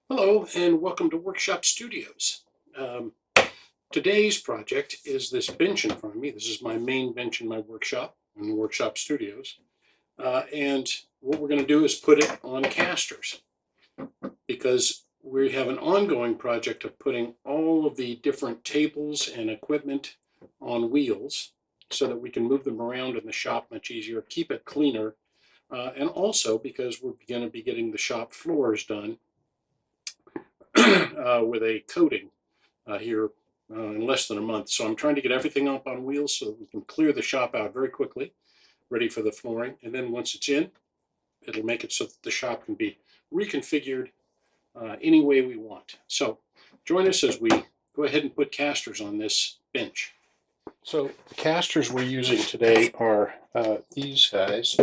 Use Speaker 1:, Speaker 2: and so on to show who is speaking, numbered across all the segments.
Speaker 1: Hello and welcome to Workshop Studios. Um, Today's project is this bench in front of me. This is my main bench in my workshop, in the Workshop Studios. And what we're going to do is put it on casters because we have an ongoing project of putting all of the different tables and equipment on wheels so that we can move them around in the shop much easier, keep it cleaner, and also because we're going to be getting the shop floors done with a coating here in less than a month. So I'm trying to get everything up on wheels so that we can clear the shop out very quickly, ready for the flooring. And then once it's in, it'll make it so that the shop can be reconfigured any way we want. So join us as we go ahead and put casters on this bench. So the casters we're using today are these guys,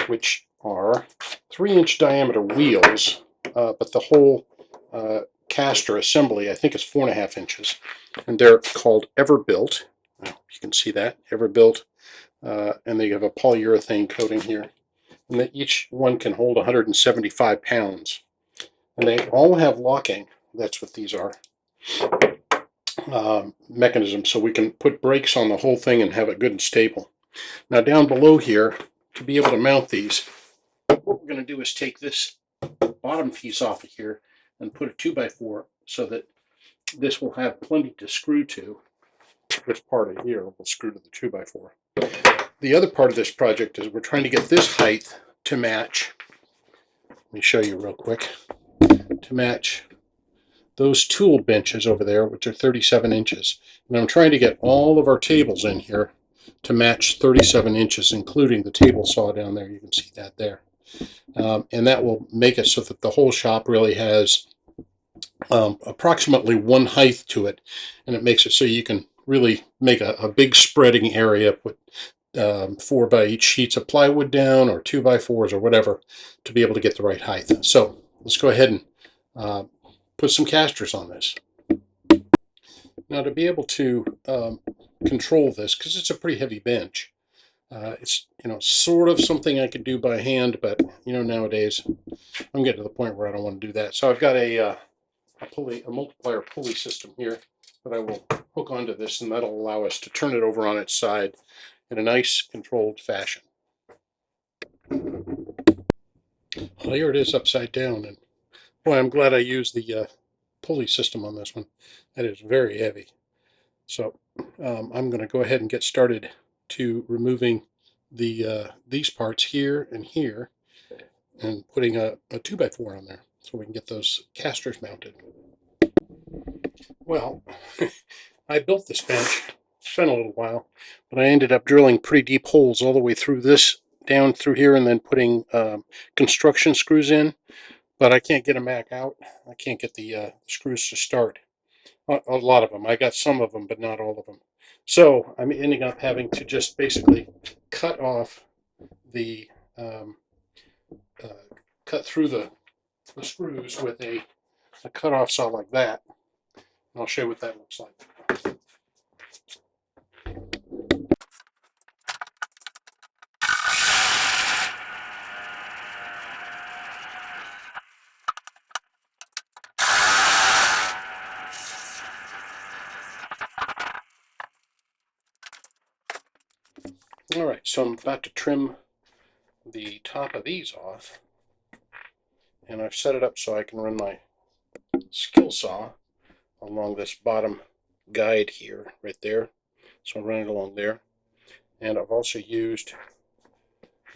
Speaker 1: which are 3-inch diameter wheels, but the whole caster assembly, I think, is 4.5 inches, and they're called Everbuilt. You can see that Everbuilt, and they have a polyurethane coating here, and that each one can hold 175 pounds, and they all have locking. That's what these are. Mechanism, so we can put brakes on the whole thing and have it good and stable. Now down below here, to be able to mount these, what we're going to do is take this bottom piece off of here and put a 2x4 so that this will have plenty to screw to. This part of here will screw to the 2x4. The other part of this project is we're trying to get this height to match. Let me show you real quick. To match those tool benches over there, which are 37 inches. And I'm trying to get all of our tables in here to match 37 inches, including the table saw down there. You can see that there. And that will make it so that the whole shop really has approximately one height to it. And it makes it so you can really make a big spreading area, put 4 by 8 sheets of plywood down or 2x4s or whatever to be able to get the right height. So let's go ahead and put some casters on this. Now to be able to control this, because it's a pretty heavy bench, it's sort of something I could do by hand, but nowadays I'm getting to the point where I don't want to do that. So I've got a multiplier pulley system here that I will hook onto this, and that'll allow us to turn it over on its side in a nice controlled fashion. Well, here it is upside down, and boy, I'm glad I used the pulley system on this one. That is very heavy. So I'm going to go ahead and get started to removing these parts here and here and putting a 2x4 on there so we can get those casters mounted. Well, I built this bench. It's been a little while, but I ended up drilling pretty deep holes all the way through this, down through here, and then putting construction screws in, but I can't get them back out. I can't get the screws to start. A lot of them. I got some of them, but not all of them. So I'm ending up having to just basically cut off the, cut through the screws with a cut-off saw like that. And I'll show you what that looks like. Alright, so I'm about to trim the top of these off, and I've set it up so I can run my skill saw along this bottom guide here, right there. So I'm running it along there, and I've also used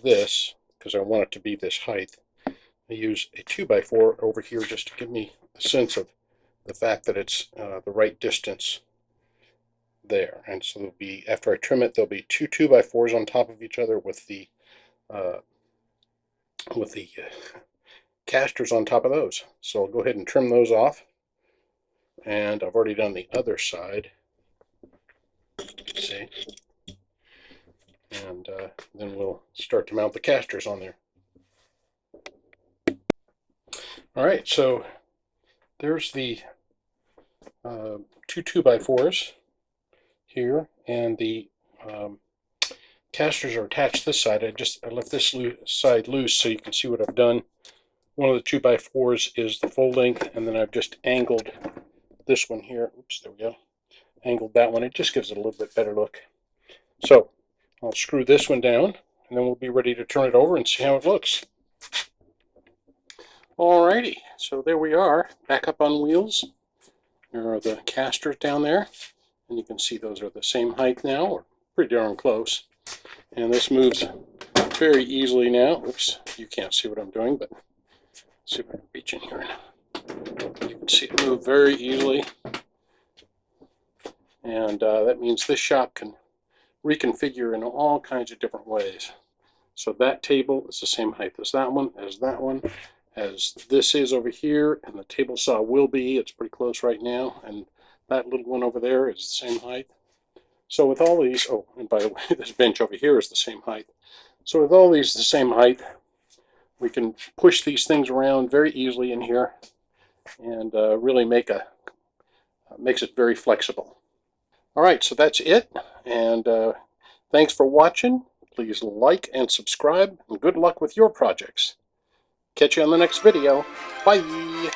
Speaker 1: this because I want it to be this height. I use a 2x4 over here just to give me a sense of the fact that it's the right distance there. And so there'll be, after I trim it, there'll be two 2x4s on top of each other with the casters on top of those. So I'll go ahead and trim those off, and I've already done the other side. See, and then we'll start to mount the casters on there. All right, so there's the two 2x4s here, and the casters are attached this side. I left this side loose so you can see what I've done. One of the 2x4s is the full length, and then I've just angled this one here. Oops, there we go. Angled that one. It just gives it a little bit better look. So I'll screw this one down, and then we'll be ready to turn it over and see how it looks. Alrighty, so there we are, back up on wheels. There are the casters down there, and you can see those are the same height now, or pretty darn close. And this moves very easily now. Oops, you can't see what I'm doing, but let's see if I can reach in here. You can see it move very easily. And that means this shop can reconfigure in all kinds of different ways. So that table is the same height as that one, as this is over here, and the table saw will be. It's pretty close right now, and that little one over there is the same height. So with all these, oh, and by the way, this bench over here is the same height. So with all these the same height, we can push these things around very easily in here, and really makes it very flexible. All right, so that's it, and thanks for watching. Please like and subscribe, and good luck with your projects. Catch you on the next video. Bye!